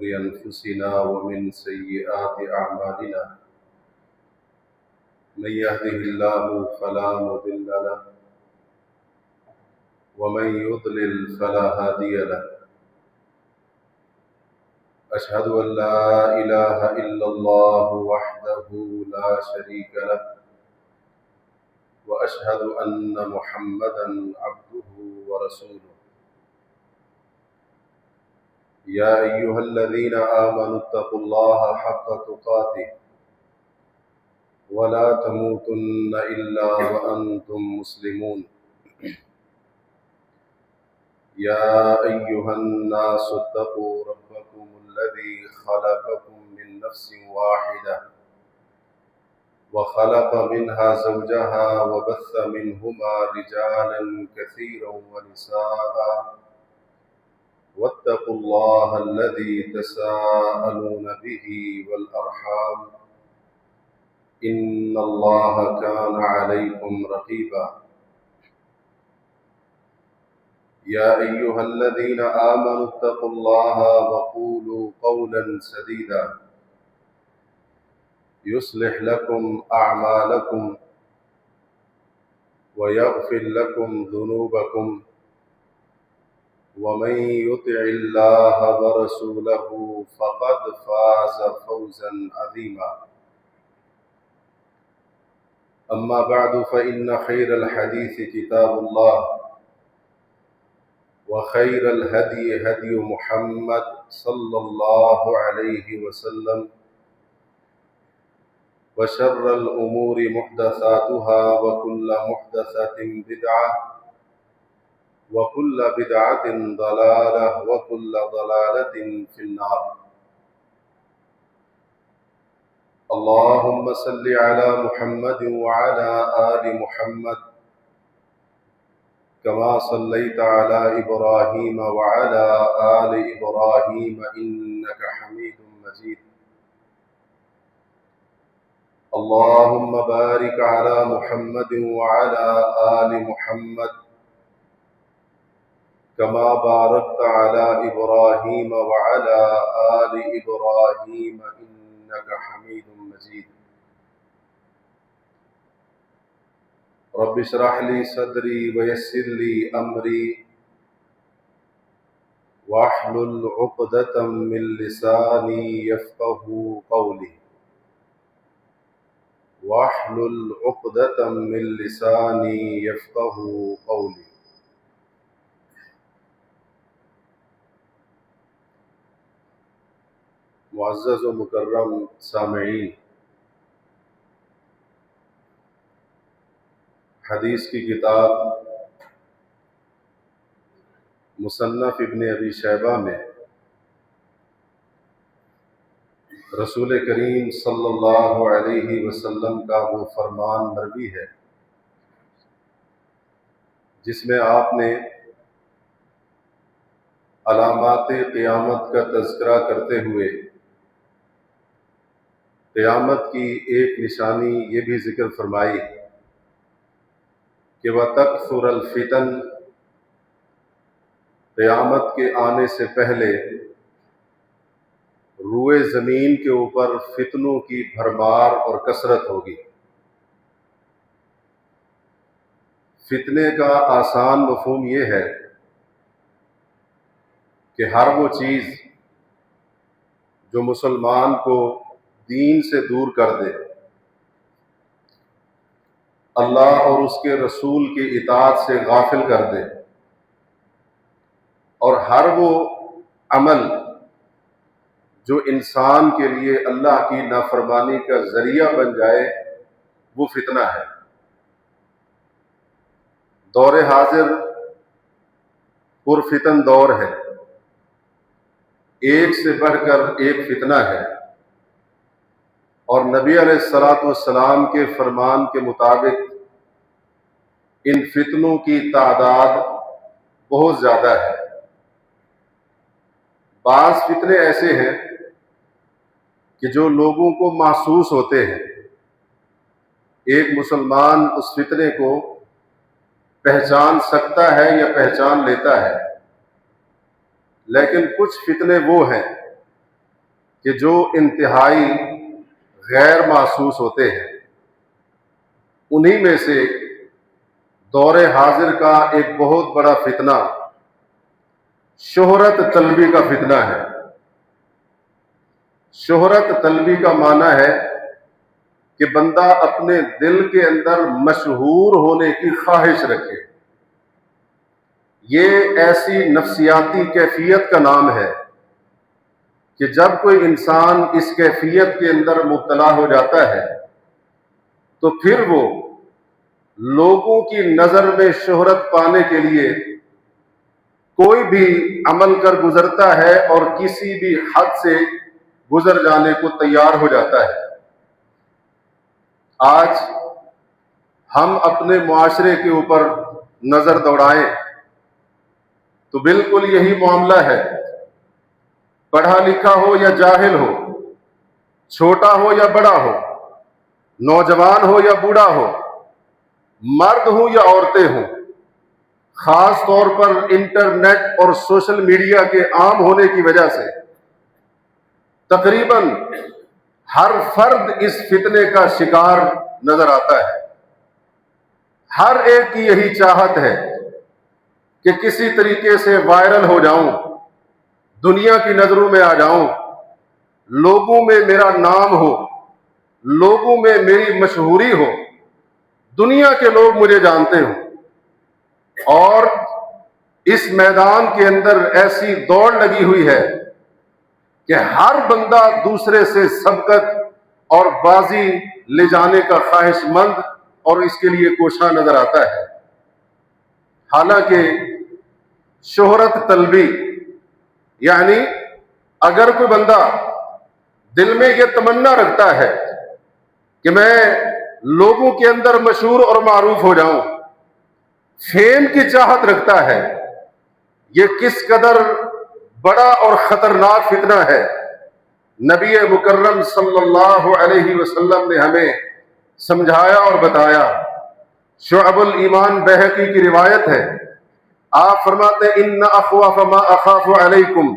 أنفسنا ومن سيئات أعمالنا من يهده الله فلا مضل له ومن يضلل فلا هادي له أشهد أن لا إله إلا الله وحده لا شريك له وأشهد أن محمدًا عبده ورسوله يا أيها الذين آمنوا اتقوا الله حق تقاته ولا تموتن إلا وأنتم مسلمون يا أيها الناس اتقوا ربكم الذي خلقكم من نفس واحدة وخلق منها زوجها وبث منهما رجالا كثيرا ونساء واتقوا الله الذي تساءلون به والأرحام إن الله كان عليكم رقيبا يا أيها الذين آمنوا اتقوا الله وقولوا قولا سديدا يصلح لكم أعمالكم ويغفر لكم ذنوبكم ومن يطع الله ورسوله فقد فاز فوزا عظيما أما بعد فإن خير الحديث كتاب الله وخير الهدي هدي محمد صلى الله عليه وسلم وشر الأمور محدثاتها وكل محدثة بدعة وكل بدعة ضلالة وكل ضلالة في النار اللهم صل على محمد وعلى آل محمد كما صليت على إبراهيم وعلى آل إبراهيم إنك حميد مجيد اللهم بارك على محمد وعلى آل محمد كما باركت على إبراهيم وعلى آل إبراهيم إنك حميد مجيد رب اشرح لي صدري ويسر لي أمري واحلل عقدة من لساني يفقه قولي واحلل عقدة من لساني يفقه قولي معزز و مکرم سامعین، حدیث کی کتاب مصنف ابن ابی شیبہ میں رسول کریم صلی اللہ علیہ وسلم کا وہ فرمان مروی ہے جس میں آپ نے علامات قیامت کا تذکرہ کرتے ہوئے قیامت کی ایک نشانی یہ بھی ذکر فرمائی کہ وَتَكْثُرَ الْفِتَنُ، قیامت کے آنے سے پہلے روئے زمین کے اوپر فتنوں کی بھرمار اور کثرت ہوگی۔ فتنے کا آسان مفہوم یہ ہے کہ ہر وہ چیز جو مسلمان کو دین سے دور کر دے، اللہ اور اس کے رسول کی اطاعت سے غافل کر دے، اور ہر وہ عمل جو انسان کے لیے اللہ کی نافرمانی کا ذریعہ بن جائے، وہ فتنہ ہے۔ دور حاضر پرفتن دور ہے، ایک سے بڑھ کر ایک فتنہ ہے، اور نبی علیہ الصلوۃ والسلام کے فرمان کے مطابق ان فتنوں کی تعداد بہت زیادہ ہے۔ بعض فتنے ایسے ہیں کہ جو لوگوں کو محسوس ہوتے ہیں، ایک مسلمان اس فتنے کو پہچان سکتا ہے یا پہچان لیتا ہے، لیکن کچھ فتنے وہ ہیں کہ جو انتہائی غیر محسوس ہوتے ہیں، انہی میں سے دور حاضر کا ایک بہت بڑا فتنہ شہرت طلبی کا فتنہ ہے۔ شہرت طلبی کا معنی ہے کہ بندہ اپنے دل کے اندر مشہور ہونے کی خواہش رکھے۔ یہ ایسی نفسیاتی کیفیت کا نام ہے کہ جب کوئی انسان اس کیفیت کے اندر مبتلا ہو جاتا ہے تو پھر وہ لوگوں کی نظر میں شہرت پانے کے لیے کوئی بھی عمل کر گزرتا ہے اور کسی بھی حد سے گزر جانے کو تیار ہو جاتا ہے۔ آج ہم اپنے معاشرے کے اوپر نظر دوڑائیں تو بالکل یہی معاملہ ہے۔ پڑھا لکھا ہو یا جاہل ہو، چھوٹا ہو یا بڑا ہو، نوجوان ہو یا بوڑھا ہو، مرد ہوں یا عورتیں ہوں، خاص طور پر انٹرنیٹ اور سوشل میڈیا کے عام ہونے کی وجہ سے تقریباً ہر فرد اس فتنے کا شکار نظر آتا ہے۔ ہر ایک کی یہی چاہت ہے کہ کسی طریقے سے وائرل ہو جاؤں، دنیا کی نظروں میں آ جاؤں، لوگوں میں میرا نام ہو، لوگوں میں میری مشہوری ہو، دنیا کے لوگ مجھے جانتے ہوں۔ اور اس میدان کے اندر ایسی دوڑ لگی ہوئی ہے کہ ہر بندہ دوسرے سے سبقت اور بازی لے جانے کا خواہش مند اور اس کے لیے کوشاں نظر آتا ہے۔ حالانکہ شہرت طلبی یعنی اگر کوئی بندہ دل میں یہ تمنا رکھتا ہے کہ میں لوگوں کے اندر مشہور اور معروف ہو جاؤں، فیم کی چاہت رکھتا ہے، یہ کس قدر بڑا اور خطرناک فتنہ ہے۔ نبی مکرم صلی اللہ علیہ وسلم نے ہمیں سمجھایا اور بتایا۔ شعب الایمان بہقی کی روایت ہے، آپ فرماتے ہیں ان اخوف ما اخاف علیکم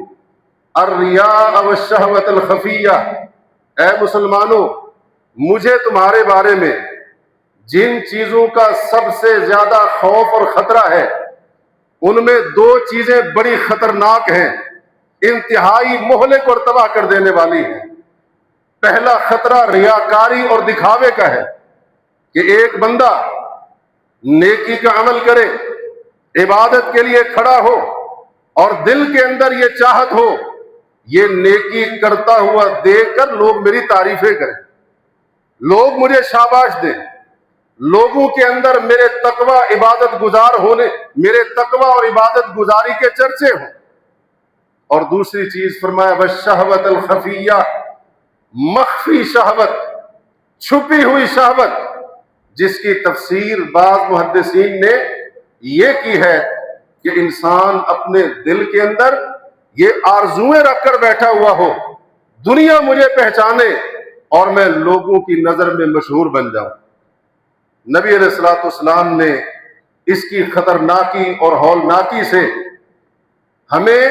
الریاء والشہوۃ الخفیہ، اے مسلمانوں، مجھے تمہارے بارے میں جن چیزوں کا سب سے زیادہ خوف اور خطرہ ہے ان میں دو چیزیں بڑی خطرناک ہیں، انتہائی مہلک اور تباہ کر دینے والی ہیں۔ پہلا خطرہ ریاکاری اور دکھاوے کا ہے کہ ایک بندہ نیکی کا عمل کرے، عبادت کے لیے کھڑا ہو اور دل کے اندر یہ چاہت ہو یہ نیکی کرتا ہوا دیکھ کر لوگ میری تعریفیں کریں، لوگ مجھے شاباش دیں، لوگوں کے اندر میرے تقوی عبادت گزار ہونے، میرے تقوی اور عبادت گزاری کے چرچے ہوں۔ اور دوسری چیز فرمایا والشہوۃ الخفیہ، مخفی شہوت، چھپی ہوئی شہوت، جس کی تفسیر بعض محدثین نے یہ کی ہے کہ انسان اپنے دل کے اندر یہ آرزویں رکھ کر بیٹھا ہوا ہو دنیا مجھے پہچانے اور میں لوگوں کی نظر میں مشہور بن جاؤں۔ نبی علیہ الصلوۃ والسلام نے اس کی خطرناکی اور ہولناکی سے ہمیں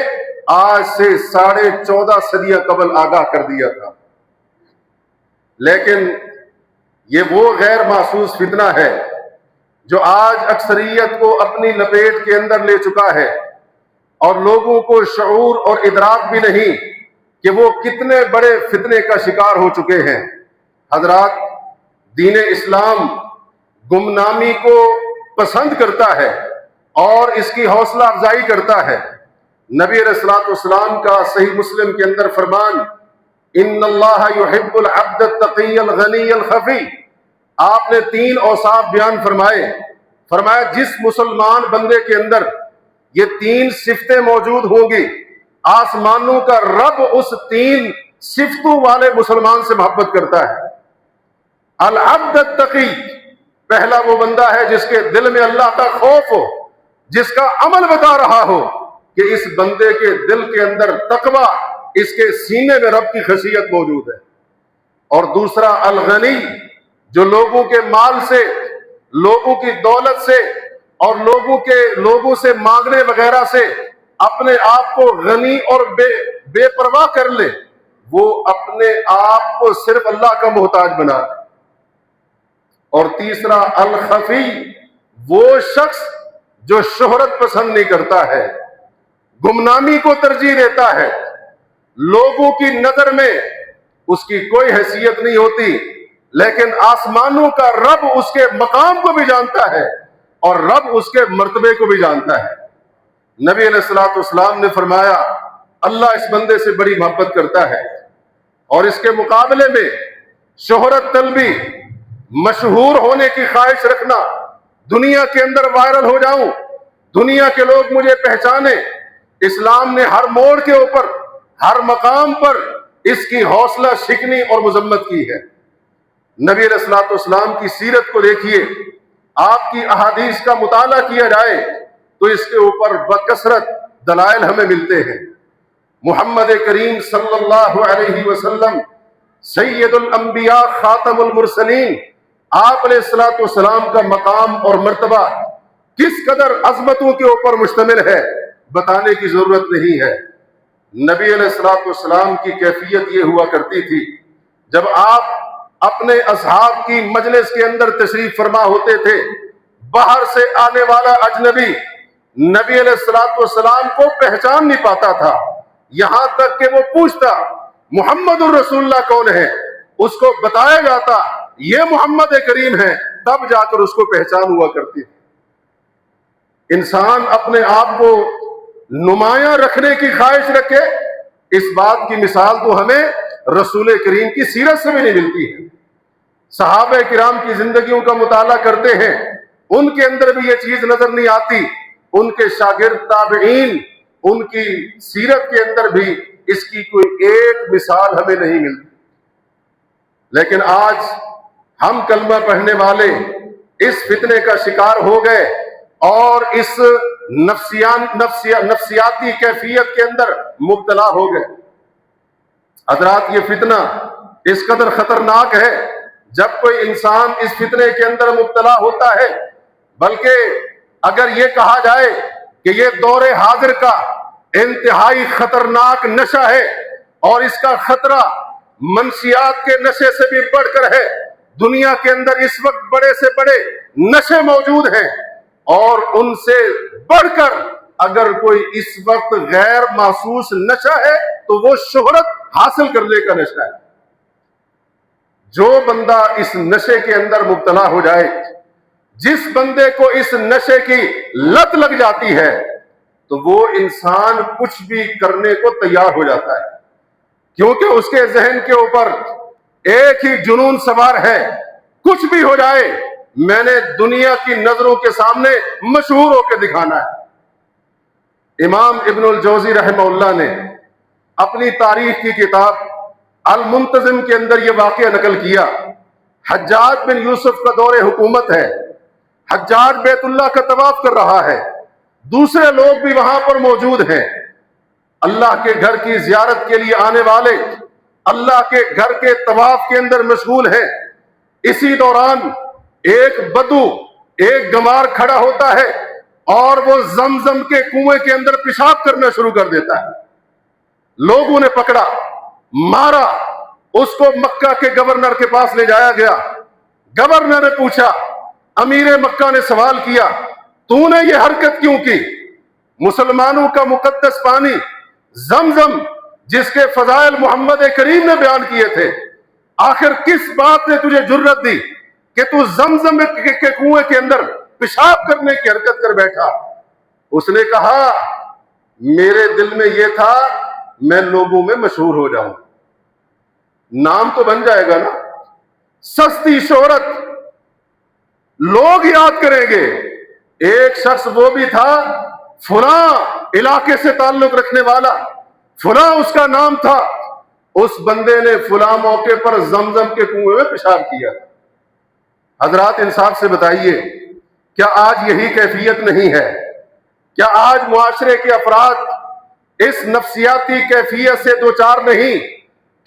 آج سے 14.5 صدیاں قبل آگاہ کر دیا تھا، لیکن یہ وہ غیر محسوس فتنہ ہے جو آج اکثریت کو اپنی لپیٹ کے اندر لے چکا ہے اور لوگوں کو شعور اور ادراک بھی نہیں کہ وہ کتنے بڑے فتنے کا شکار ہو چکے ہیں۔ حضرات، دین اسلام گمنامی کو پسند کرتا ہے اور اس کی حوصلہ افزائی کرتا ہے۔ نبی علیہ الصلوۃ والسلام کا صحیح مسلم کے اندر فرمان ان اللہ یحب العبد التقی الغنی الخفی، آپ نے 3 اوصاف بیان فرمایا جس مسلمان بندے کے اندر یہ 3 صفتیں موجود ہوں گی آسمانوں کا رب اس 3 صفتوں والے مسلمان سے محبت کرتا ہے۔ العبد التقی، پہلا وہ بندہ ہے جس کے دل میں اللہ کا خوف ہو، جس کا عمل بتا رہا ہو کہ اس بندے کے دل کے اندر تقوی، اس کے سینے میں رب کی خشیت موجود ہے۔ اور دوسرا الغنی، جو لوگوں کے مال سے، لوگوں کی دولت سے اور لوگوں سے مانگنے وغیرہ سے اپنے آپ کو غنی اور بے پرواہ کر لے، وہ اپنے آپ کو صرف اللہ کا محتاج بنا دے۔ اور تیسرا الخفی، وہ شخص جو شہرت پسند نہیں کرتا ہے، گمنامی کو ترجیح دیتا ہے، لوگوں کی نظر میں اس کی کوئی حیثیت نہیں ہوتی، لیکن آسمانوں کا رب اس کے مقام کو بھی جانتا ہے اور رب اس کے مرتبے کو بھی جانتا ہے۔ نبی علیہ الصلوۃ والسلام نے فرمایا اللہ اس بندے سے بڑی محبت کرتا ہے، اور اس کے مقابلے میں شہرت طلبی، مشہور ہونے کی خواہش رکھنا، دنیا کے اندر وائرل ہو جاؤں، دنیا کے لوگ مجھے پہچانے، اسلام نے ہر موڑ کے اوپر، ہر مقام پر اس کی حوصلہ شکنی اور مذمت کی ہے۔ نبی علیہ الصلوۃ والسلام کی سیرت کو دیکھیے، آپ کی احادیث کا مطالعہ کیا جائے تو اس کے اوپر بکثرت دلائل ہمیں ملتے ہیں۔ محمد کریم صلی اللہ علیہ وسلم سید الانبیاء خاتم المرسلین، آپ علیہ الصلوۃ والسلام کا مقام اور مرتبہ کس قدر عظمتوں کے اوپر مشتمل ہے بتانے کی ضرورت نہیں ہے۔ نبی علیہ الصلوۃ والسلام کی کیفیت یہ ہوا کرتی تھی، جب آپ اپنے اصحاب کی مجلس کے اندر تشریف فرما ہوتے تھے، باہر سے آنے والا اجنبی نبی علیہ الصلوۃ والسلام کو پہچان نہیں پاتا تھا، یہاں تک کہ وہ پوچھتا محمد الرسول اللہ کون ہے، اس کو بتایا جاتا یہ محمد کریم ہے، تب جا کر اس کو پہچان ہوا کرتی تھی۔ انسان اپنے آپ کو نمایاں رکھنے کی خواہش رکھے، اس بات کی مثال تو ہمیں رسول کریم کی سیرت سے بھی نہیں ملتی ہے۔ صحابہ کرام کی زندگیوں کا مطالعہ کرتے ہیں، ان کے اندر بھی یہ چیز نظر نہیں آتی، ان کے شاگرد تابعین، ان کی سیرت کے اندر بھی اس کی کوئی ایک مثال ہمیں نہیں ملتی۔ لیکن آج ہم کلمہ پڑھنے والے اس فتنے کا شکار ہو گئے اور اس نفسیاتی کیفیت کے اندر مبتلا ہو گئے۔ حضرات، یہ فتنہ اس قدر خطرناک ہے، جب کوئی انسان اس فتنے کے اندر مبتلا ہوتا ہے، بلکہ اگر یہ کہا جائے کہ یہ دور حاضر کا انتہائی خطرناک نشہ ہے اور اس کا خطرہ منشیات کے نشے سے بھی بڑھ کر ہے۔ دنیا کے اندر اس وقت بڑے سے بڑے نشے موجود ہیں، اور ان سے بڑھ کر اگر کوئی اس وقت غیر محسوس نشہ ہے تو وہ شہرت حاصل کرنے کا نشہ ہے۔ جو بندہ اس نشے کے اندر مبتلا ہو جائے، جس بندے کو اس نشے کی لت لگ جاتی ہے، تو وہ انسان کچھ بھی کرنے کو تیار ہو جاتا ہے، کیونکہ اس کے ذہن کے اوپر ایک ہی جنون سوار ہے، کچھ بھی ہو جائے میں نے دنیا کی نظروں کے سامنے مشہور ہو کے دکھانا ہے۔ امام ابن الجوزی رحمہ اللہ نے اپنی تاریخ کی کتاب المنتظم کے اندر یہ واقعہ نقل کیا۔ حجاج بن یوسف کا دور حکومت ہے، حجاج بیت اللہ کا طواف کر رہا ہے، دوسرے لوگ بھی وہاں پر موجود ہیں، اللہ کے گھر کی زیارت کے لیے آنے والے اللہ کے گھر کے طواف کے اندر مشغول ہیں۔ اسی دوران ایک بدو، ایک گمار کھڑا ہوتا ہے اور وہ زمزم کے کنویں کے اندر پیشاب کرنا شروع کر دیتا ہے۔ لوگوں نے پکڑا، مارا، اس کو مکہ کے گورنر کے پاس لے جایا گیا۔ گورنر نے پوچھا، امیر مکہ نے سوال کیا، تو نے یہ حرکت کیوں کی؟ مسلمانوں کا مقدس پانی زمزم، جس کے فضائل محمد کریم نے بیان کیے تھے، آخر کس بات نے تجھے جرت دی کہ تو زمزم کے کنویں کے اندر پیشاب کرنے کی حرکت کر بیٹھا؟ اس نے کہا، میرے دل میں یہ تھا میں لوگوں میں مشہور ہو جاؤں، نام تو بن جائے گا نا، سستی شہرت، لوگ یاد کریں گے۔ ایک شخص وہ بھی تھا فلاں علاقے سے تعلق رکھنے والا، فلاں اس کا نام تھا، اس بندے نے فلاں موقع پر زمزم کے کنویں میں پیشاب کیا۔ حضرات، انصاف سے بتائیے، کیا آج یہی کیفیت نہیں ہے؟ کیا آج معاشرے کے افراد اس نفسیاتی کیفیت سے دوچار نہیں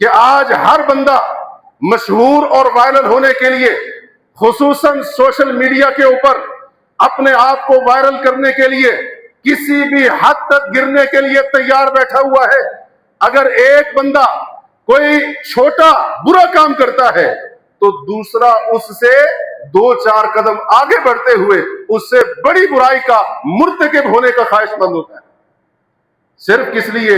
کہ آج ہر بندہ مشہور اور وائرل ہونے کے لیے، خصوصاً سوشل میڈیا کے اوپر اپنے آپ کو وائرل کرنے کے لیے کسی بھی حد تک گرنے کے لیے تیار بیٹھا ہوا ہے؟ اگر ایک بندہ کوئی چھوٹا برا کام کرتا ہے تو دوسرا اس سے 2-4 قدم آگے بڑھتے ہوئے اس سے بڑی برائی کا مرتکب ہونے کا خواہش مند ہوتا ہے، صرف کس لیے؟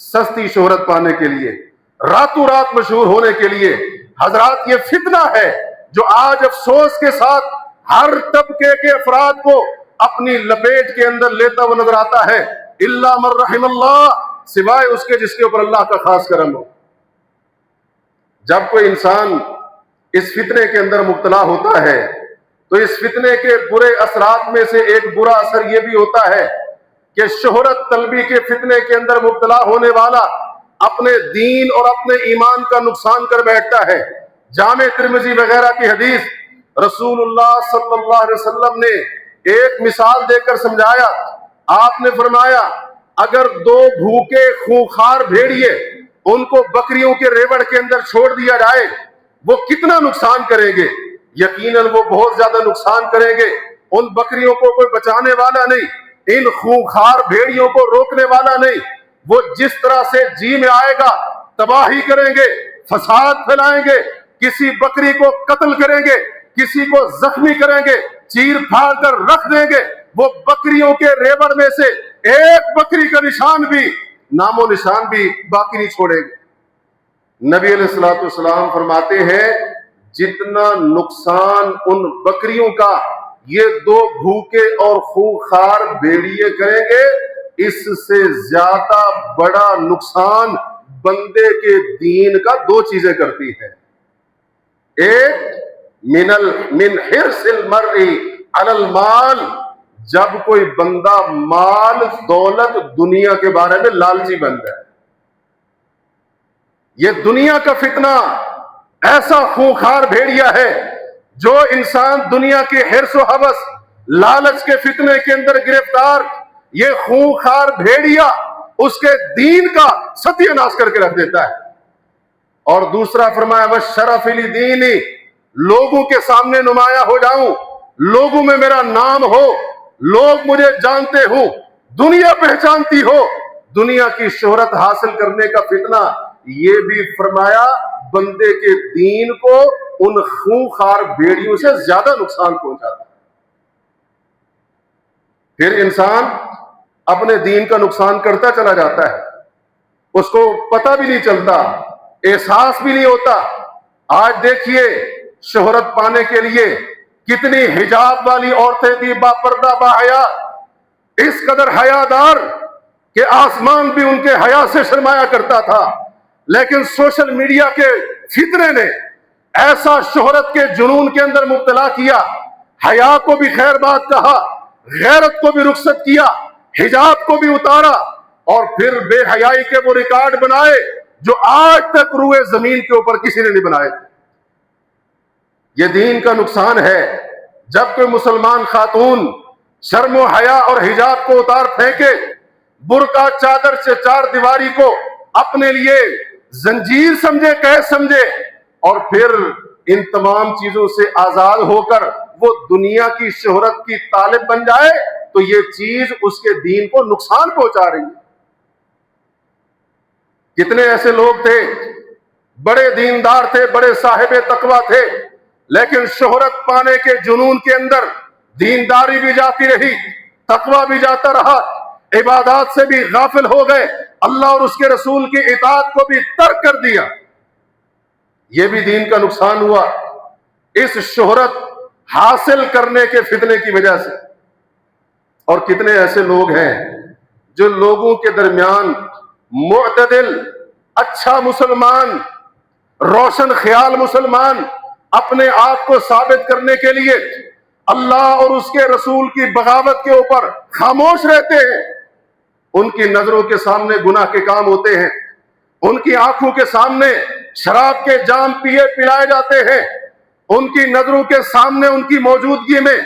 سستی شہرت پانے کے لیے، راتوں رات مشہور ہونے کے لیے۔ حضرات یہ فتنہ ہے جو آج افسوس کے ساتھ ہر طبقے کے افراد کو اپنی لپیٹ کے اندر لیتا ہوا نظر آتا ہے، الا من رحم اللہ، سوائے اس کے جس کے اوپر اللہ کا خاص کرم ہو۔ جب کوئی انسان اس فتنے کے اندر مبتلا ہوتا ہے تو اس فتنے کے برے اثرات میں سے ایک برا اثر یہ بھی ہوتا ہے کہ شہرت طلبی کے فتنے کے اندر مبتلا ہونے والا اپنے دین اور اپنے ایمان کا نقصان کر بیٹھتا ہے۔ جامع ترمذی وغیرہ کی حدیث، رسول اللہ صلی اللہ علیہ وسلم نے ایک مثال دے کر سمجھایا۔ آپ نے فرمایا اگر 2 بھوکے خونخوار بھیڑیے ان کو بکریوں کے ریوڑ کے اندر چھوڑ دیا جائے، وہ کتنا نقصان کریں گے؟ یقیناً وہ بہت زیادہ نقصان کریں گے۔ ان بکریوں کو کوئی بچانے والا نہیں، ان خونخوار بھیڑیوں کو روکنے والا نہیں، وہ جس طرح سے جی میں آئے گا تباہی کریں گے، فساد پھیلائیں گے، کسی بکری کو قتل کریں گے، کسی کو زخمی کریں گے، چیر پھاڑ کر رکھ دیں گے۔ وہ بکریوں کے ریوڑ میں سے ایک بکری کا نشان بھی، نام و نشان بھی باقی نہیں چھوڑیں گے۔ نبی علیہ الصلوۃ والسلام فرماتے ہیں جتنا نقصان ان بکریوں کا یہ 2 بھوکے اور خونخوار بھیڑیے کریں گے، اس سے زیادہ بڑا نقصان بندے کے دین کا 2 چیزیں کرتی ہیں۔ ایک من حرص المرء علی المال، جب کوئی بندہ مال دولت دنیا کے بارے میں لالچی بن جائے۔ یہ دنیا کا فتنہ ایسا خونخوار بھیڑیا ہے جو انسان دنیا کے حرص و ہوس لالچ کے فتنے کے اندر گرفتار، یہ خونخوار بھیڑیا اس کے دین کا ستیہ ناش کر کے رکھ دیتا ہے۔ اور دوسرا فرمایا وَالشَّرَفِ لِدِینِ، لوگوں کے سامنے نمایاں ہو جاؤں، لوگوں میں میرا نام ہو، لوگ مجھے جانتے ہوں، دنیا پہچانتی ہو۔ دنیا کی شہرت حاصل کرنے کا فتنہ یہ بھی فرمایا بندے کے دین کو ان خونخوار بھیڑیوں سے زیادہ نقصان پہنچاتا ہے۔ پھر انسان اپنے دین کا نقصان کرتا چلا جاتا ہے، اس کو پتہ بھی نہیں چلتا، احساس بھی نہیں ہوتا۔ آج دیکھیے شہرت پانے کے لیے کتنی حجاب والی عورتیں تھی، با پردہ با حیا، اس قدر حیادار کہ آسمان بھی ان کے حیا سے شرمایا کرتا تھا۔ لیکن سوشل میڈیا کے فتنے نے ایسا شہرت کے جنون کے اندر مبتلا کیا، حیا کو بھی خیر بات کہا، غیرت کو بھی رخصت کیا، حجاب کو بھی اتارا، اور پھر بے حیائی کے وہ ریکارڈ بنائے جو آج تک روئے زمین کے اوپر کسی نے نہیں بنائے۔ یہ دین کا نقصان ہے۔ جب کوئی مسلمان خاتون شرم و حیا اور حجاب کو اتار پھینکے، برقع چادر سے 4 دیواری کو اپنے لیے زنجیر سمجھے، قید سمجھے، اور پھر ان تمام چیزوں سے آزاد ہو کر وہ دنیا کی شہرت کی طالب بن جائے، تو یہ چیز اس کے دین کو نقصان پہنچا رہی ہے۔ کتنے ایسے لوگ تھے، بڑے دیندار تھے، بڑے صاحب تقویٰ تھے، لیکن شہرت پانے کے جنون کے اندر دینداری بھی جاتی رہی، تقویٰ بھی جاتا رہا، عبادات سے بھی غافل ہو گئے، اللہ اور اس کے رسول کی اطاعت کو بھی ترک کر دیا۔ یہ بھی دین کا نقصان ہوا اس شہرت حاصل کرنے کے فتنے کی وجہ سے۔ اور کتنے ایسے لوگ ہیں جو لوگوں کے درمیان معتدل، اچھا مسلمان، روشن خیال مسلمان اپنے آپ کو ثابت کرنے کے لیے اللہ اور اس کے رسول کی بغاوت کے اوپر خاموش رہتے ہیں۔ ان کی نظروں کے سامنے گناہ کے کام ہوتے ہیں، ان کی آنکھوں کے سامنے شراب کے جام پیے پلائے جاتے ہیں، ان کی نظروں کے سامنے ان کی موجودگی میں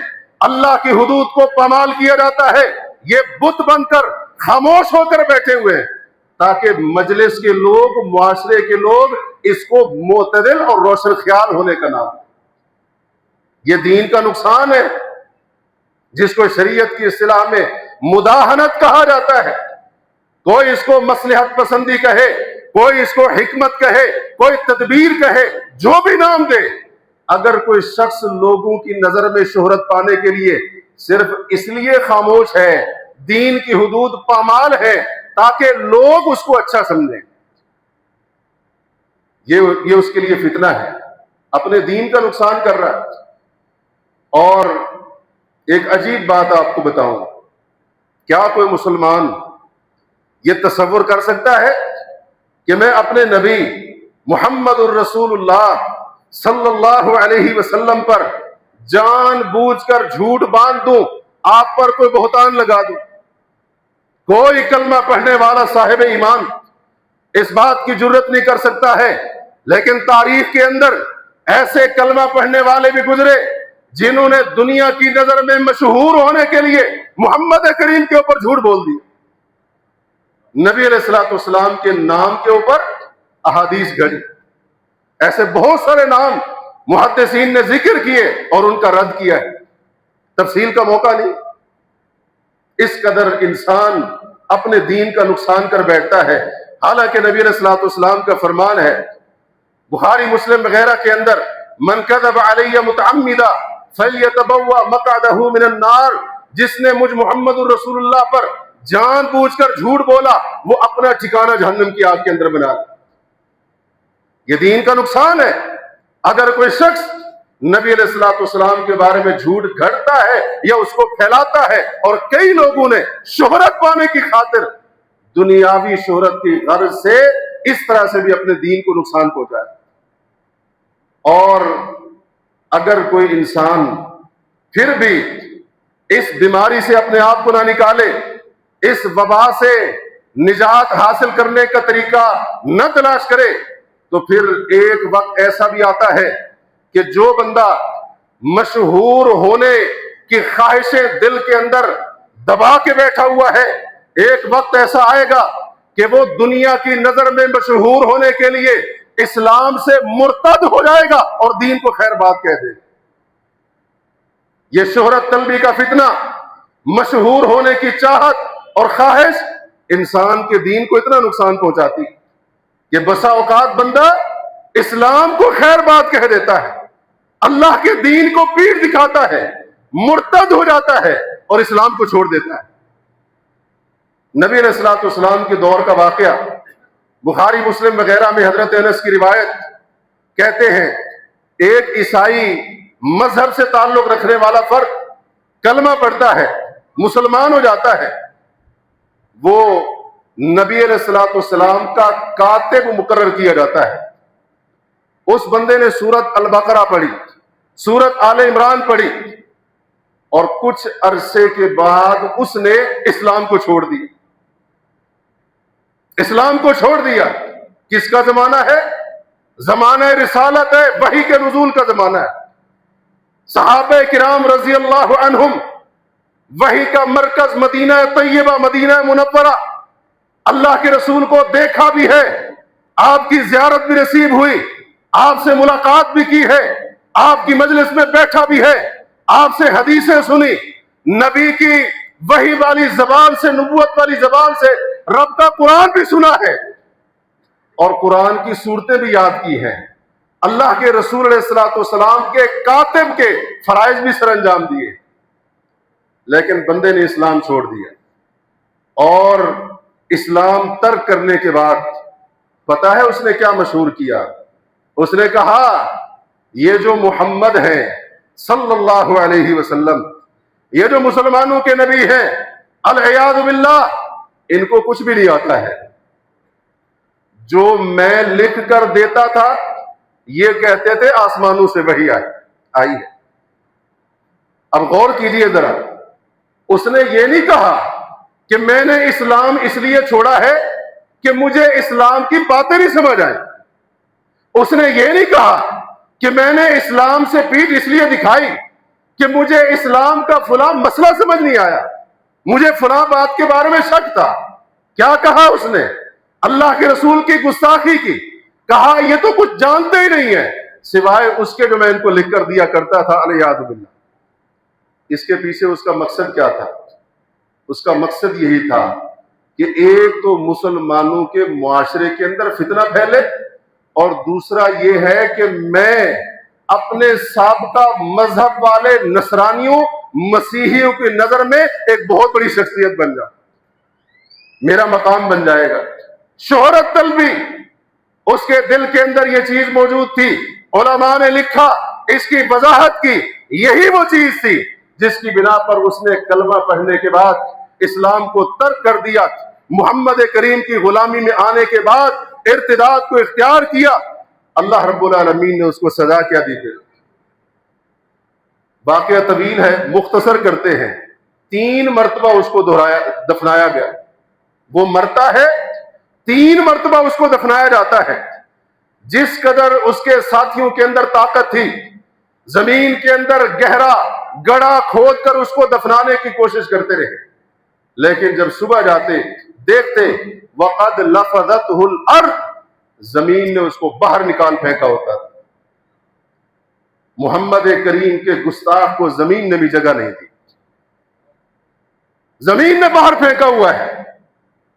اللہ کی حدود کو پامال کیا جاتا ہے۔ یہ بت بن کر خاموش ہو کر بیٹھے ہوئے ہیں تاکہ مجلس کے لوگ، معاشرے کے لوگ اس کو معتدل اور روشن خیال ہونے کا نام۔ یہ دین کا نقصان ہے جس کو شریعت کی اصطلاح میں مداہنت کہا جاتا ہے۔ کوئی اس کو مصلحت پسندی کہے، کوئی اس کو حکمت کہے، کوئی تدبیر کہے، جو بھی نام دے، اگر کوئی شخص لوگوں کی نظر میں شہرت پانے کے لیے صرف اس لیے خاموش ہے، دین کی حدود پامال ہے تاکہ لوگ اس کو اچھا سمجھیں، یہ اس کے لیے فتنہ ہے، اپنے دین کا نقصان کر رہا ہے۔ اور ایک عجیب بات آپ کو بتاؤں، کیا کوئی مسلمان یہ تصور کر سکتا ہے کہ میں اپنے نبی محمد الرسول اللہ صلی اللہ علیہ وسلم پر جان بوجھ کر جھوٹ باندھ دوں، آپ پر کوئی بہتان لگا دوں؟ کوئی کلمہ پڑھنے والا صاحب ایمان اس بات کی جرت نہیں کر سکتا ہے، لیکن تاریخ کے اندر ایسے کلمہ پڑھنے والے بھی گزرے جنہوں نے دنیا کی نظر میں مشہور ہونے کے لیے محمد کریم کے اوپر جھوٹ بول دیا، نبی علیہ الصلوۃ والسلام کے نام کے اوپر احادیث گھڑی۔ ایسے بہت سارے نام محدثین نے ذکر کیے اور ان کا رد کیا ہے، تفصیل کا موقع نہیں۔ اس قدر انسان اپنے دین کا نقصان کر بیٹھتا ہے، حالانکہ نبی علیہ الصلوۃ والسلام کا فرمان ہے بخاری مسلم وغیرہ کے اندر، من کذب علی متعمدا فلیتبوأ مقعدہ من النار، جس نے مجھ محمد الرسول اللہ پر جان بوجھ کر جھوٹ بولا وہ اپنا ٹھکانہ جہنم کی آگ کے اندر بنا لے۔ یہ دین کا نقصان ہے۔ اگر کوئی شخص نبی علیہ الصلوۃ والسلام کے بارے میں جھوٹ گھڑتا ہے یا اس کو پھیلاتا ہے، اور کئی لوگوں نے شہرت پانے کی خاطر دنیاوی شہرت کی غرض سے اس طرح سے بھی اپنے دین کو نقصان پہنچایا۔ اور اگر کوئی انسان پھر بھی اس بیماری سے اپنے آپ کو نہ نکالے، اس وبا سے نجات حاصل کرنے کا طریقہ نہ تلاش کرے، تو پھر ایک وقت ایسا بھی آتا ہے کہ جو بندہ مشہور ہونے کی خواہشیں دل کے اندر دبا کے بیٹھا ہوا ہے، ایک وقت ایسا آئے گا کہ وہ دنیا کی نظر میں مشہور ہونے کے لیے اسلام سے مرتد ہو جائے گا اور دین کو خیر بات کہہ دے گا۔ یہ شہرت طلبی کا فتنہ، مشہور ہونے کی چاہت اور خواہش انسان کے دین کو اتنا نقصان پہنچاتی کہ بسا اوقات بندہ اسلام کو خیر بات کہہ دیتا ہے، اللہ کے دین کو پیٹھ دکھاتا ہے، مرتد ہو جاتا ہے اور اسلام کو چھوڑ دیتا ہے۔ نبی علیہ الصلوۃ والسلام کے دور کا واقعہ بخاری مسلم وغیرہ میں حضرت انس کی روایت کہتے ہیں، ایک عیسائی مذہب سے تعلق رکھنے والا فرد کلمہ پڑھتا ہے، مسلمان ہو جاتا ہے، وہ نبی علیہ الصلوۃ والسلام کا کاتب مقرر کیا جاتا ہے۔ اس بندے نے سورت البقرہ پڑھی، سورت آل عمران پڑھی، اور کچھ عرصے کے بعد اس نے اسلام کو چھوڑ دیا۔ اسلام کو چھوڑ دیا۔ کس کا زمانہ ہے؟ زمانہ رسالت ہے، وحی کے نزول کا زمانہ ہے۔ صحابہ کرام رضی اللہ عنہم، وحی کا مرکز مدینہ طیبہ، مدینہ منورہ، اللہ کے رسول کو دیکھا بھی ہے، آپ کی زیارت بھی نصیب ہوئی، آپ سے ملاقات بھی کی ہے، آپ کی مجلس میں بیٹھا بھی ہے، آپ سے حدیثیں سنی، نبی کی وحی والی زبان سے، نبوت والی زبان سے رب کا قرآن بھی سنا ہے، اور قرآن کی صورتیں بھی یاد کی ہیں، اللہ کے رسول علیہ الصلوۃ والسلام کے کاتب کے فرائض بھی سر انجام دیے، لیکن بندے نے اسلام چھوڑ دیا۔ اور اسلام ترک کرنے کے بعد پتا ہے اس نے کیا مشہور کیا؟ اس نے کہا یہ جو محمد ہیں صلی اللہ علیہ وسلم، یہ جو مسلمانوں کے نبی ہیں، العیاذ باللہ، ان کو کچھ بھی نہیں آتا ہے، جو میں لکھ کر دیتا تھا یہ کہتے تھے آسمانوں سے وحی آئی ہے۔ اب غور کیجئے ذرا، اس نے یہ نہیں کہا کہ میں نے اسلام اس لیے چھوڑا ہے کہ مجھے اسلام کی باتیں نہیں سمجھ آئیں، اس نے یہ نہیں کہا کہ میں نے اسلام سے پیٹھ اس لیے دکھائی کہ مجھے اسلام کا فلاں مسئلہ سمجھ نہیں آیا، مجھے فلاں بات کے بارے میں شک تھا۔ کیا کہا اس نے؟ اللہ کے رسول کی گستاخی کی، کہا یہ تو کچھ جانتے ہی نہیں ہے سوائے اس کے جو میں ان کو لکھ کر دیا کرتا تھا، العیاذ باللہ۔ اس کے پیچھے اس کا مقصد کیا تھا؟ اس کا مقصد یہی تھا کہ ایک تو مسلمانوں کے معاشرے کے اندر فتنہ پھیلے، اور دوسرا یہ ہے کہ میں اپنے سابقہ مذہب والے نصرانیوں مسیحیوں کی نظر میں ایک بہت بڑی شخصیت بن جاؤں، میرا مقام بن جائے گا۔ شہرت طلبی، اس کے دل کے اندر یہ چیز موجود تھی، علماء نے لکھا، اس کی وضاحت کی، یہی وہ چیز تھی جس کی بنا پر اس نے کلمہ پڑھنے کے بعد اسلام کو ترک کر دیا، محمد کریم کی غلامی میں آنے کے بعد ارتداد کو اختیار کیا۔ اللہ رب العالمین نے اس کو سزا کیا دی تھی۔ واقعہ طویل ہے، مختصر کرتے ہیں۔ 3 مرتبہ اس کو دفنایا گیا، وہ مرتا ہے 3 مرتبہ اس کو دفنایا جاتا ہے۔ جس قدر اس کے ساتھیوں کے اندر طاقت تھی، زمین کے اندر گہرا گڑھا کھود کر اس کو دفنانے کی کوشش کرتے رہے، لیکن جب صبح جاتے دیکھتے وقد لفظته الارض، زمین نے اس کو باہر نکال پھینکا ہوتا تھا۔ محمد کریم کے گستاخ کو زمین نے بھی جگہ نہیں دی، زمین نے باہر پھینکا ہوا ہے۔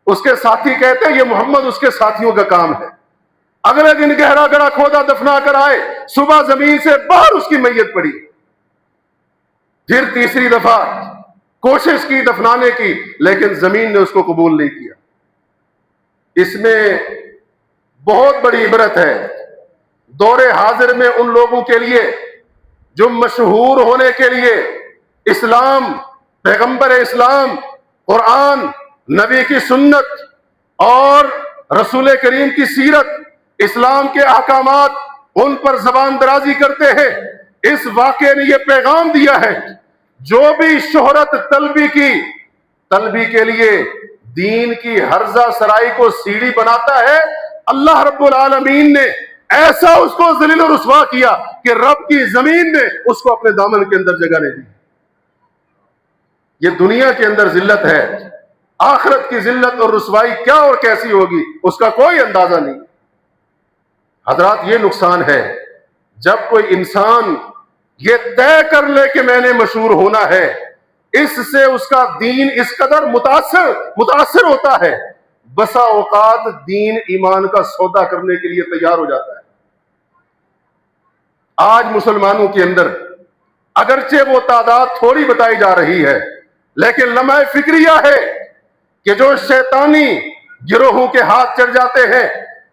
اس کے ساتھی کہتے ہیں یہ محمد اس کے ساتھیوں کا کام ہے۔ اگلے دن گہرا گڑھا کھودا، دفنا کر آئے، صبح زمین سے باہر اس کی میت پڑی۔ پھر تیسری دفعہ کوشش کی دفنانے کی، لیکن زمین نے اس کو قبول نہیں کیا۔ اس میں بہت بڑی عبرت ہے دور حاضر میں ان لوگوں کے لیے جو مشہور ہونے کے لیے اسلام، پیغمبر اسلام، قرآن، نبی کی سنت اور رسول کریم کی سیرت، اسلام کے احکامات، ان پر زبان درازی کرتے ہیں۔ اس واقعے نے یہ پیغام دیا ہے، جو بھی شہرت طلبی کے لیے دین کی ہرزہ سرائی کو سیڑھی بناتا ہے، اللہ رب العالمین نے ایسا اس کو ذلیل و رسوا کیا کہ رب کی زمین نے اس کو اپنے دامن کے اندر جگہ نہیں دی۔ یہ دنیا کے اندر ذلت ہے، آخرت کی ذلت اور رسوائی کیا اور کیسی ہوگی اس کا کوئی اندازہ نہیں۔ حضرات، یہ نقصان ہے جب کوئی انسان یہ طے کر لے کہ میں نے مشہور ہونا ہے، اس سے اس کا دین اس قدر متاثر ہوتا ہے، بسا اوقات دین ایمان کا سودا کرنے کے لیے تیار ہو جاتا ہے۔ آج مسلمانوں کے اندر اگرچہ وہ تعداد تھوڑی بتائی جا رہی ہے، لیکن لمحہ فکریہ ہے کہ جو شیطانی گروہوں کے ہاتھ چڑھ جاتے ہیں،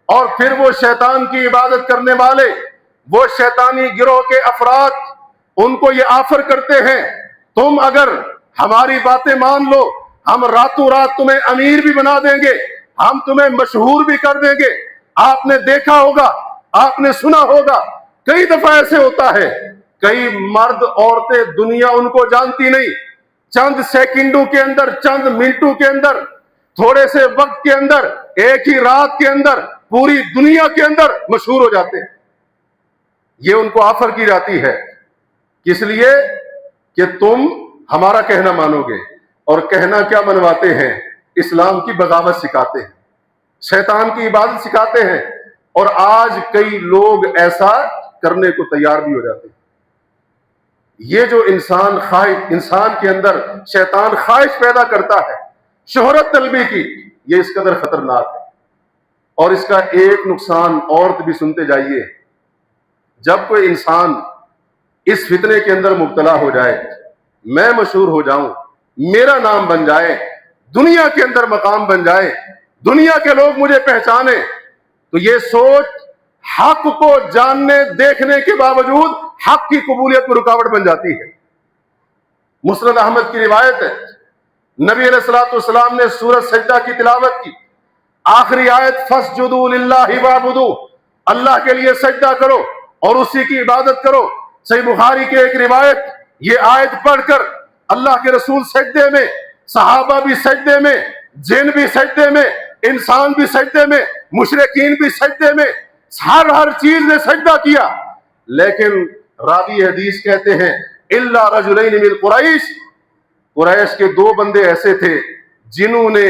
اور پھر وہ شیطان کی عبادت کرنے والے، وہ شیطانی گروہ کے افراد ان کو یہ آفر کرتے ہیں، تم اگر ہماری باتیں مان لو، ہم راتوں رات تمہیں امیر بھی بنا دیں گے، ہم تمہیں مشہور بھی کر دیں گے۔ آپ نے دیکھا ہوگا، آپ نے سنا ہوگا، کئی دفعہ ایسے ہوتا ہے، کئی مرد عورتیں دنیا ان کو جانتی نہیں، چند سیکنڈوں کے اندر، چند منٹوں کے اندر، تھوڑے سے وقت کے اندر، ایک ہی رات کے اندر پوری دنیا کے اندر مشہور ہو جاتے ہیں۔ یہ ان کو آفر کی جاتی ہے، اس لیے کہ تم ہمارا کہنا مانو گے، اور کہنا کیا منواتے ہیں؟ اسلام کی بغاوت سکھاتے ہیں، شیطان کی عبادت سکھاتے ہیں، اور آج کئی لوگ ایسا کرنے کو تیار بھی ہو جاتے ہیں۔ یہ جو انسان کے اندر شیطان خواہش پیدا کرتا ہے شہرت طلبی کی، یہ اس قدر خطرناک ہے۔ اور اس کا ایک نقصان اور بھی سنتے جائیے، جب کوئی انسان اس فتنے کے اندر مبتلا ہو جائے، میں مشہور ہو جاؤں، میرا نام بن جائے، دنیا کے اندر مقام بن جائے، دنیا کے لوگ مجھے پہچانے، تو یہ سوچ حق کو جاننے دیکھنے کے باوجود حق کی قبولیت میں رکاوٹ بن جاتی ہے۔ مسند احمد کی روایت ہے، نبی علیہ الصلوۃ والسلام نے سورۃ سجدہ کی تلاوت کی، آخری آیت فَاسْجُدُوا لِلَّهِ وَاعْبُدُوا، اللہ کے لیے سجدہ کرو اور اسی کی عبادت کرو۔ صحیح بخاری کے ایک روایت، یہ آیت پڑھ کر اللہ کے رسول سجدے میں، صحابہ بھی سجدے میں، جن بھی سجدے میں، انسان بھی سجدے میں، مشرکین بھی سجدے میں، ہر چیز نے سجدہ کیا، لیکن راوی حدیث کہتے ہیں الا رجلین من قریش کے 2 بندے ایسے تھے جنہوں نے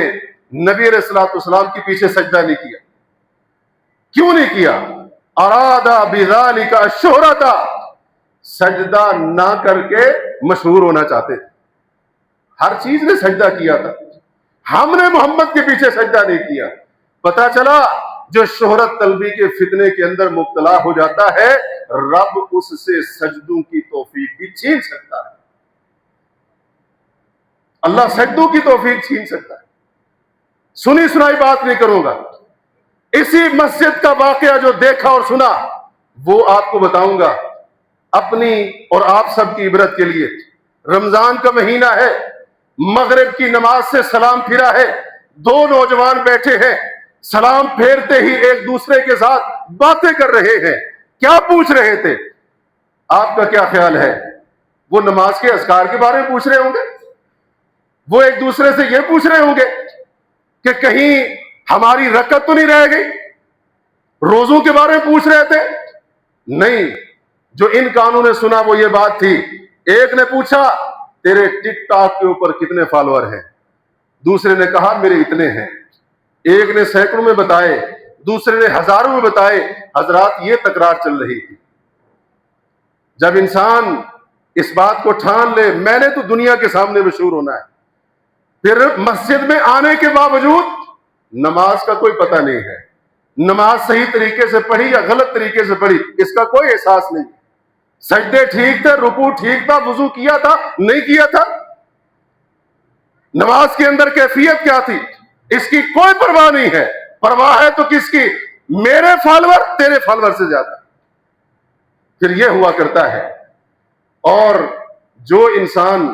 نبی علیہ الصلوۃ والسلام کے پیچھے سجدہ نہیں کیا۔ کیوں نہیں کیا؟ ارادہ بذالک الشہرۃ، سجدہ نہ کر کے مشہور ہونا چاہتے تھے۔ ہر چیز نے سجدہ کیا تھا، ہم نے محمد کے پیچھے سجدہ نہیں کیا. پتا چلا جو شہرت طلبی کے فتنے کے اندر مبتلا ہو جاتا ہے رب اس سے سجدوں کی توفیق بھی چھین سکتا ہے. اللہ سجدوں کی توفیق چھین سکتا ہے. سنی سنائی بات نہیں کروں گا. اسی مسجد کا واقعہ جو دیکھا اور سنا وہ آپ کو بتاؤں گا اپنی اور آپ سب کی عبرت کے لیے. رمضان کا مہینہ ہے, مغرب کی نماز سے سلام پھرا ہے, دو نوجوان بیٹھے ہیں, سلام پھیرتے ہی ایک دوسرے کے ساتھ باتیں کر رہے ہیں. کیا پوچھ رہے تھے؟ آپ کا کیا خیال ہے؟ وہ نماز کے اذکار کے بارے میں پوچھ رہے ہوں گے؟ وہ ایک دوسرے سے یہ پوچھ رہے ہوں گے کہ کہیں ہماری رکعت تو نہیں رہ گئی؟ روزوں کے بارے میں پوچھ رہے تھے؟ نہیں. جو ان کانوں نے سنا وہ یہ بات تھی. ایک نے پوچھا تیرے ٹک ٹاک کے اوپر کتنے فالوور ہیں؟ دوسرے نے کہا میرے اتنے ہیں. ایک نے سینکڑوں میں بتائے, دوسرے نے ہزاروں میں بتائے. حضرات یہ تکرار چل رہی تھی. جب انسان اس بات کو ٹھان لے میں نے تو دنیا کے سامنے مشہور ہونا ہے, پھر مسجد میں آنے کے باوجود نماز کا کوئی پتہ نہیں ہے, نماز صحیح طریقے سے پڑھی یا غلط طریقے سے پڑھی اس کا کوئی احساس نہیں, سجدے ٹھیک تھے, رکوع ٹھیک تھا, وضو کیا تھا نہیں کیا تھا, نماز کے اندر کیفیت کیا تھی اس کی کوئی پرواہ نہیں ہے. پرواہ ہے تو کس کی؟ میرے فالوور تیرے فالوور سے زیادہ. پھر یہ ہوا کرتا ہے. اور جو انسان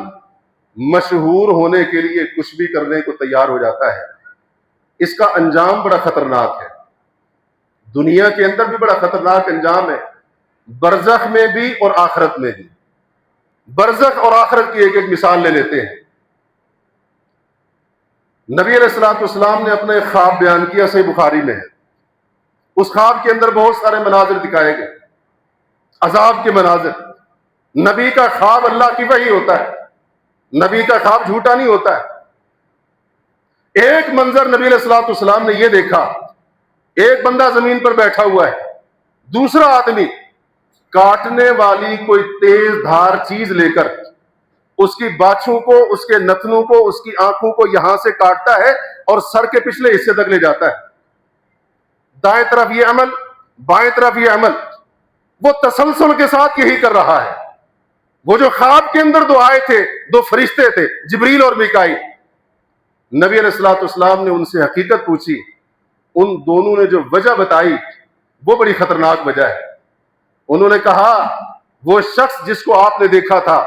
مشہور ہونے کے لیے کچھ بھی کرنے کو تیار ہو جاتا ہے اس کا انجام بڑا خطرناک ہے. دنیا کے اندر بھی بڑا خطرناک انجام ہے, برزخ میں بھی اور آخرت میں بھی. برزخ اور آخرت کی ایک ایک مثال لے لیتے ہیں. نبی علیہ الصلوۃ والسلام نے اپنا ایک خواب بیان کیا, صحیح بخاری میں ہے. اس خواب کے اندر بہت سارے مناظر دکھائے گئے, عذاب کے مناظر. نبی کا خواب اللہ کی وحی ہوتا ہے, نبی کا خواب جھوٹا نہیں ہوتا ہے. ایک منظر نبی علیہ الصلوۃ والسلام نے یہ دیکھا, ایک بندہ زمین پر بیٹھا ہوا ہے, دوسرا آدمی کاٹنے والی کوئی تیز دھار چیز لے کر اس کی باچھوں کو, اس کے نتنوں کو, اس کی آنکھوں کو یہاں سے کاٹتا ہے اور سر کے پچھلے حصے تک لے جاتا ہے. دائیں طرف یہ عمل, بائیں طرف یہ عمل. وہ تسلسل کے ساتھ یہی کر رہا ہے. وہ جو خواب کے اندر دو آئے تھے, دو فرشتے تھے, جبریل اور میکائیل. نبی علیہ الصلوۃ والسلام نے ان سے حقیقت پوچھی. ان دونوں نے جو وجہ بتائی وہ بڑی خطرناک وجہ ہے. انہوں نے کہا وہ شخص جس کو آپ نے دیکھا تھا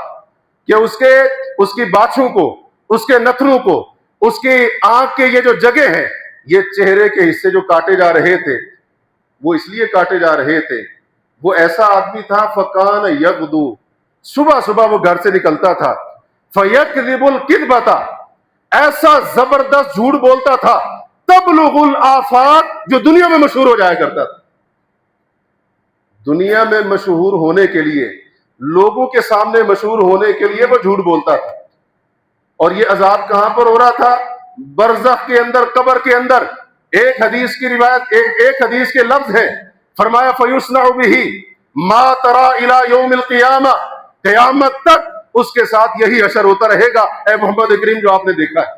کہ اس کی باچھوں کو, اس کے نتنوں کو, اس کی آنکھ کے یہ جو جگہ ہیں, یہ چہرے کے حصے جو کاٹے جا رہے تھے وہ اس لیے کاٹے جا رہے تھے, وہ ایسا آدمی تھا فکان یغدو, صبح صبح وہ گھر سے نکلتا تھا, فیکذب الکذبۃ, ایسا زبردست جھوٹ بولتا تھا, تبلغ الآفاق, جو دنیا میں مشہور ہو جایا کرتا تھا. دنیا میں مشہور ہونے کے لیے, لوگوں کے سامنے مشہور ہونے کے لیے وہ جھوٹ بولتا تھا. اور یہ عذاب کہاں پر ہو رہا تھا؟ برزخ کے اندر, قبر کے اندر. ایک حدیث کی روایت, ایک حدیث کے لفظ ہیں, فرمایا فیصنع بہ ما ترى الی یوم القیامہ, قیامت تک اس کے ساتھ یہی حشر ہوتا رہے گا اے محمد کریم جو آپ نے دیکھا ہے.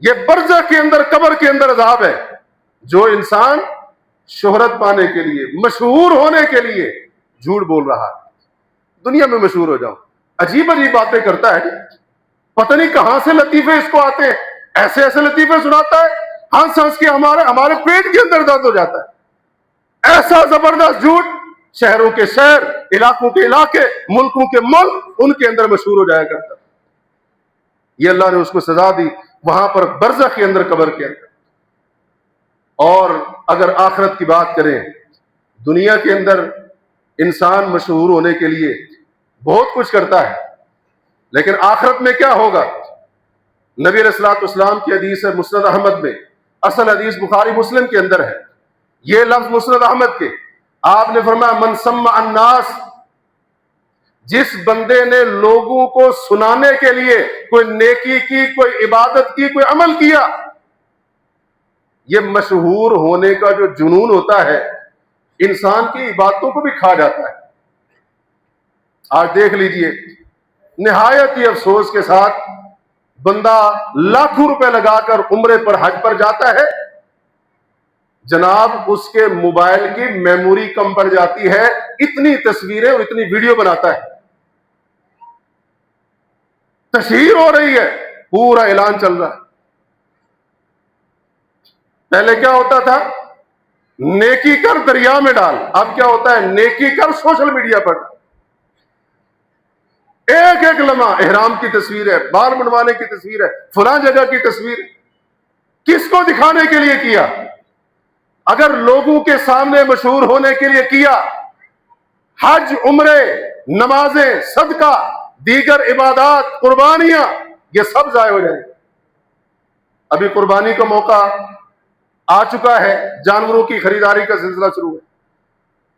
یہ برزخ کے اندر, قبر کے اندر عذاب ہے. جو انسان شہرت پانے کے لیے, مشہور ہونے کے لیے جھوٹ بول رہا ہے, دنیا میں مشہور ہو جاؤں, عجیب عجیب باتیں کرتا ہے, پتہ نہیں کہاں سے لطیفے اس کو آتے ہیں, ایسے ایسے لطیفے سناتا ہے, ہنس ہنس کے ہمارے پیٹ کے اندر درد ہو جاتا ہے. ایسا زبردست جھوٹ, شہروں کے شہر, علاقوں کے علاقے, ملکوں کے ملک, ان کے اندر مشہور ہو جایا کرتا. یہ اللہ نے اس کو سزا دی وہاں پر برزخ کے اندر, قبر کے اندر. اور اگر آخرت کی بات کریں, دنیا کے اندر انسان مشہور ہونے کے لیے بہت کچھ کرتا ہے, لیکن آخرت میں کیا ہوگا؟ نبی علیہ الصلوۃ والسلام کی حدیث ہے مسند احمد میں, اصل حدیث بخاری مسلم کے اندر ہے, یہ لفظ مسند احمد کے. آپ نے فرمایا من سمع الناس, جس بندے نے لوگوں کو سنانے کے لیے کوئی نیکی کی, کوئی عبادت کی, کوئی عمل کیا. یہ مشہور ہونے کا جو جنون ہوتا ہے انسان کی عبادتوں کو بھی کھا جاتا ہے. آج دیکھ لیجئے, نہایت ہی افسوس کے ساتھ بندہ لاکھوں روپے لگا کر عمرے پر حج پر جاتا ہے، جناب اس کے موبائل کی میموری کم پڑ جاتی ہے، اتنی تصویریں اور اتنی ویڈیو بناتا ہے، تشہیر ہو رہی ہے، پورا اعلان چل رہا ہے۔ پہلے کیا ہوتا تھا؟ نیکی کر دریا میں ڈال، اب کیا ہوتا ہے؟ نیکی کر سوشل میڈیا پر ڈال۔ ایک ایک لمحہ احرام کی تصویر ہے، بال منڈوانے کی تصویر ہے، فلاں جگہ کی تصویر ہے۔ کس کو دکھانے کے لیے کیا؟ اگر لوگوں کے سامنے مشہور ہونے کے لیے کیا، حج، عمرے، نمازیں، صدقہ، دیگر عبادات، قربانیاں، یہ سب ضائع ہو جائیں گے۔ ابھی قربانی کا موقع آ چکا ہے، جانوروں کی خریداری کا سلسلہ شروع ہے،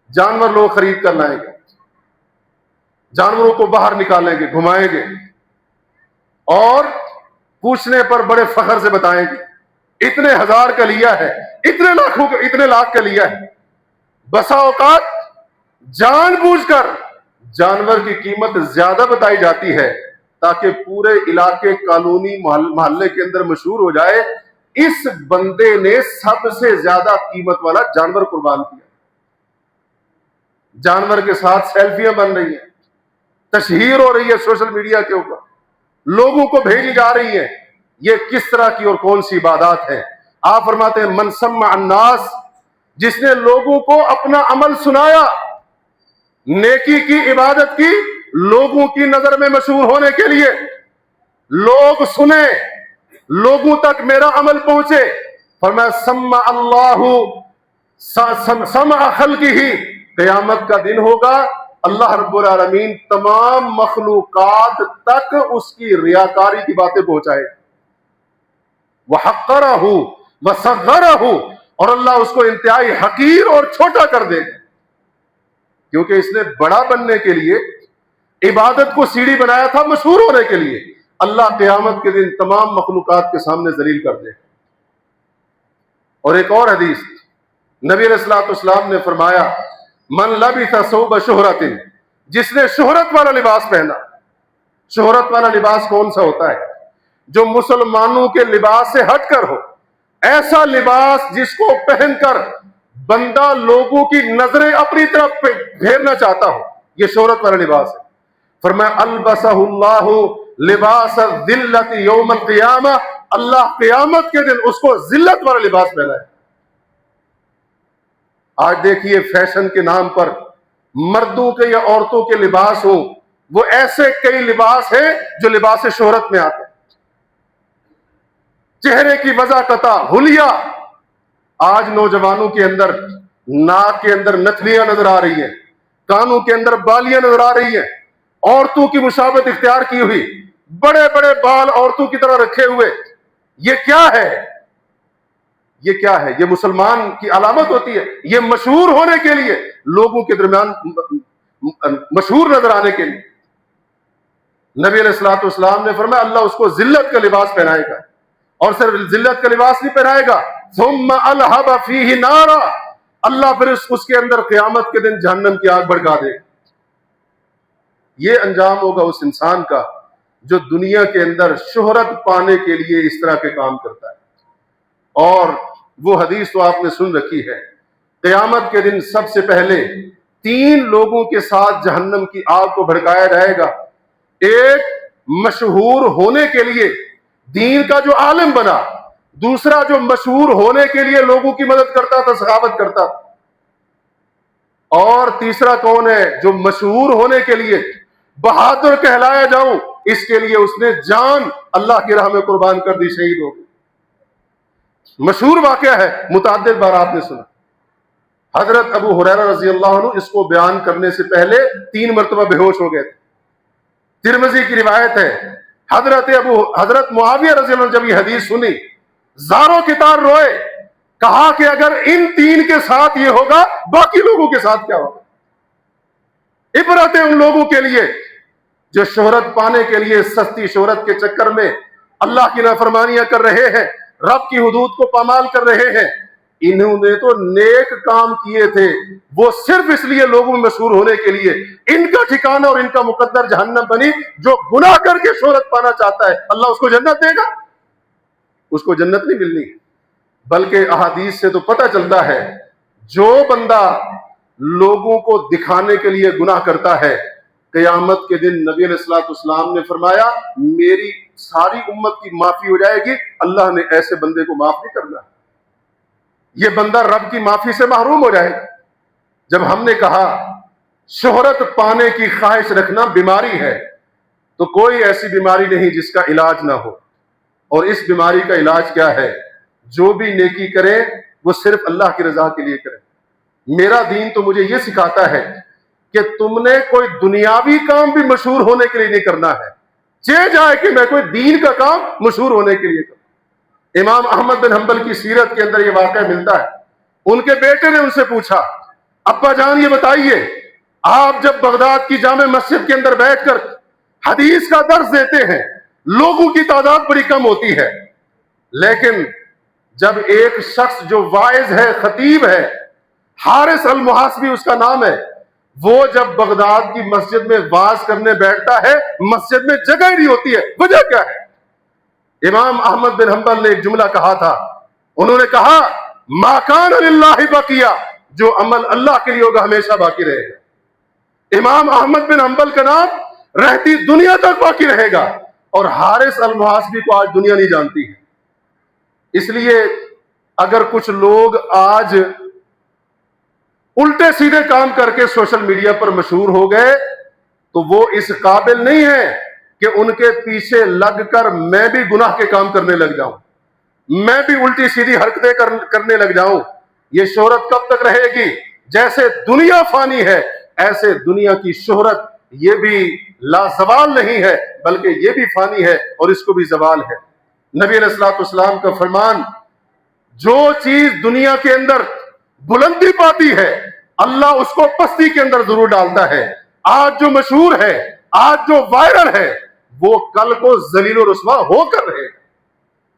جانور لوگ خرید کر لائیں گے، جانوروں کو باہر نکالیں گے، گھمائیں گے، اور پوچھنے پر بڑے فخر سے بتائیں گے اتنے ہزار کا لیا ہے، اتنے لاکھ کا لیا ہے۔ بسا اوقات جان بوجھ کر جانور کی قیمت زیادہ بتائی جاتی ہے تاکہ پورے علاقے، کالونی، محلے کے اندر مشہور ہو جائے اس بندے نے سب سے زیادہ قیمت والا جانور قربان کیا۔ جانور کے ساتھ سیلفیاں بن رہی ہیں، تشہیر ہو رہی ہے سوشل میڈیا کے اوپر، لوگوں کو بھیجی جا رہی ہیں۔ یہ کس طرح کی اور کون سی عبادات ہیں؟ آپ فرماتے ہیں من سمع الناس، جس نے لوگوں کو اپنا عمل سنایا، نیکی کی، عبادت کی، لوگوں کی نظر میں مشہور ہونے کے لیے، لوگ سنیں، لوگوں تک میرا عمل پہنچے، فرمایا سمع اللہ سمع خلقہ، قیامت کا دن ہوگا، اللہ رب العالمین تمام مخلوقات تک اس کی ریاکاری کی باتیں پہنچائے، وَحَقَّرَهُ وَصَغَّرَهُ، اور اللہ اس کو انتہائی حقیر اور چھوٹا کر دے گا، کیونکہ اس نے بڑا بننے کے لیے عبادت کو سیڑھی بنایا تھا، مشہور ہونے کے لیے۔ اللہ قیامت کے دن تمام مخلوقات کے سامنے ذلیل کر دے۔ اور ایک اور حدیث نبی علیہ الصلوۃ والسلام نے فرمایا من لبث ثوب شہرت، جس نے شہرت والا لباس پہنا۔ شہرت والا لباس کون سا ہوتا ہے؟ جو مسلمانوں کے لباس سے ہٹ کر ہو، ایسا لباس جس کو پہن کر بندہ لوگوں کی نظریں اپنی طرف پھیرنا چاہتا ہو، یہ شہرت والا لباس ہے۔ فرمایا البسہ اللہ لباس الذلۃ یوم القیامہ، اللہ قیامت کے دن اس کو ذلت والا لباس پہنائے۔ آج دیکھیے فیشن کے نام پر مردوں کے یا عورتوں کے لباس ہوں، وہ ایسے کئی لباس ہیں جو لباس شہرت میں آتے ہیں۔ چہرے کی وضاحت، حلیہ، آج نوجوانوں کے اندر ناک کے اندر نتھلیاں نظر آ رہی ہیں، کانوں کے اندر بالیاں نظر آ رہی ہیں، عورتوں کی مشابہت اختیار کی ہوئی، بڑے بڑے بال عورتوں کی طرح رکھے ہوئے۔ یہ کیا ہے؟ یہ کیا ہے؟ یہ مسلمان کی علامت ہوتی ہے؟ یہ مشہور ہونے کے لیے، لوگوں کے درمیان مشہور نظر آنے کے لیے۔ نبی علیہ الصلوۃ والسلام نے فرمایا اللہ اس کو ذلت کا لباس پہنائے گا، اور صرف ذلت کا لباس نہیں پہنائے گا، ثم الہب فیہ نارا، اللہ پھر اس کے اندر قیامت کے دن جہنم کی آگ بھڑکا دے گا۔ یہ انجام ہوگا اس انسان کا جو دنیا کے اندر شہرت پانے کے لیے اس طرح کے کام کرتا ہے۔ اور وہ حدیث تو آپ نے سن رکھی ہے، قیامت کے دن سب سے پہلے 3 لوگوں کے ساتھ جہنم کی آگ کو بھڑکایا جائے گا۔ ایک مشہور ہونے کے لیے دین کا جو عالم بنا، دوسرا جو مشہور ہونے کے لیے لوگوں کی مدد کرتا تھا، سخاوت کرتا تھا، اور تیسرا کون ہے؟ جو مشہور ہونے کے لیے بہادر کہلایا جاؤں، اس کے لیے اس نے جان اللہ کی راہ میں قربان کر دی، شہید ہو گئی۔ مشہور واقعہ ہے، متعدد بار آپ نے سنا۔ حضرت ابو ہریرہ رضی اللہ عنہ اس کو بیان کرنے سے پہلے 3 مرتبہ بے ہوش ہو گئے تھے۔ ترمذی کی روایت ہے، حضرت معاویہ رضی اللہ عنہ جب یہ حدیث سنی زاروں کی طرح روئے، کہا کہ اگر ان 3 کے ساتھ یہ ہوگا باقی لوگوں کے ساتھ کیا ہوگا؟ عبرت ہے ان لوگوں کے لیے جو شہرت پانے کے لیے سستی شہرت کے چکر میں اللہ کی نافرمانیاں کر رہے ہیں، رب کی حدود کو پامال کر رہے ہیں، انہوں نے تو نیک کام کیے تھے، وہ صرف اس لیے لوگوں میں مشہور ہونے کے لیے۔ ان کا ٹھکانہ اور ان کا مقدر جہنم بنی۔ جو گناہ کر کے شہرت پانا چاہتا ہے اللہ اس کو جنت دے گا؟ اس کو جنت نہیں ملنی۔ بلکہ احادیث سے تو پتہ چلتا ہے جو بندہ لوگوں کو دکھانے کے لیے گناہ کرتا ہے، قیامت کے دن نبی علیہ الصلوۃ والسلام نے فرمایا میری ساری امت کی معافی ہو جائے گی، اللہ نے ایسے بندے کو معاف نہیں کرنا، یہ بندہ رب کی معافی سے محروم ہو جائے گا۔ جب ہم نے کہا شہرت پانے کی خواہش رکھنا بیماری ہے، تو کوئی ایسی بیماری نہیں جس کا علاج نہ ہو، اور اس بیماری کا علاج کیا ہے؟ جو بھی نیکی کرے وہ صرف اللہ کی رضا کے لیے کرے۔ میرا دین تو مجھے یہ سکھاتا ہے کہ تم نے کوئی دنیاوی کام بھی مشہور ہونے کے لیے نہیں کرنا ہے، چاہے جائے کہ میں کوئی دین کا کام مشہور ہونے کے لیے کروں۔ امام احمد بن حنبل کی سیرت کے اندر یہ واقعہ ملتا ہے، ان کے بیٹے نے ان سے پوچھا ابا جان یہ بتائیے آپ جب بغداد کی جامع مسجد کے اندر بیٹھ کر حدیث کا درس دیتے ہیں، لوگوں کی تعداد بڑی کم ہوتی ہے، لیکن جب ایک شخص جو واعظ ہے، خطیب ہے، حارث المحاسبی اس کا نام ہے، وہ جب بغداد کی مسجد میں واعظ کرنے بیٹھتا ہے مسجد میں جگہ ہی نہیں ہوتی ہے، وجہ کیا ہے؟ امام احمد بن حنبل نے ایک جملہ کہا تھا، انہوں نے کہا ما کان للہ بقیہ، جو عمل اللہ کے لیے ہوگا ہمیشہ باقی رہے گا۔ امام احمد بن حنبل کا نام رہتی دنیا تک باقی رہے گا، اور حارث المحاسبی کو آج دنیا نہیں جانتی ہے۔ اس لیے اگر کچھ لوگ آج الٹے سیدھے کام کر کے سوشل میڈیا پر مشہور ہو گئے تو وہ اس قابل نہیں ہے کہ ان کے پیچھے لگ کر میں بھی گناہ کے کام کرنے لگ جاؤں، میں بھی الٹی سیدھی حرکتیں کرنے لگ جاؤں۔ یہ شہرت کب تک رہے گی؟ جیسے دنیا فانی ہے ایسے دنیا کی شہرت یہ بھی لازوال نہیں ہے، بلکہ یہ بھی فانی ہے اور اس کو بھی زوال ہے۔ نبی علیہ الصلوۃ والسلام کا فرمان، جو چیز دنیا کے اندر بلندی پاتی ہے اللہ اس کو پستی کے اندر ضرور ڈالتا ہے۔ آج جو مشہور ہے، آج جو وائرل ہے، وہ کل کو ذلیل و رسوا ہو کر رہے گا،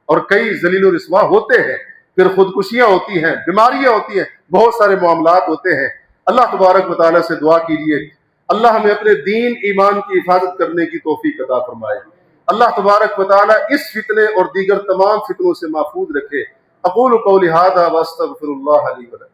اور کئی ذلیل و رسوا ہوتے ہیں، پھر خودکشیاں ہوتی ہیں، بیماریاں ہوتی ہیں، بہت سارے معاملات ہوتے ہیں۔ اللہ تبارک و تعالیٰ سے دعا کیجیے اللہ ہمیں اپنے دین ایمان کی حفاظت کرنے کی توفیق عطا فرمائے۔ اللہ تبارک و تعالیٰ اس فتنے اور دیگر تمام فتنوں سے محفوظ رکھے۔ اقول قولی ھذا واستغفر اللہ لی ولکم۔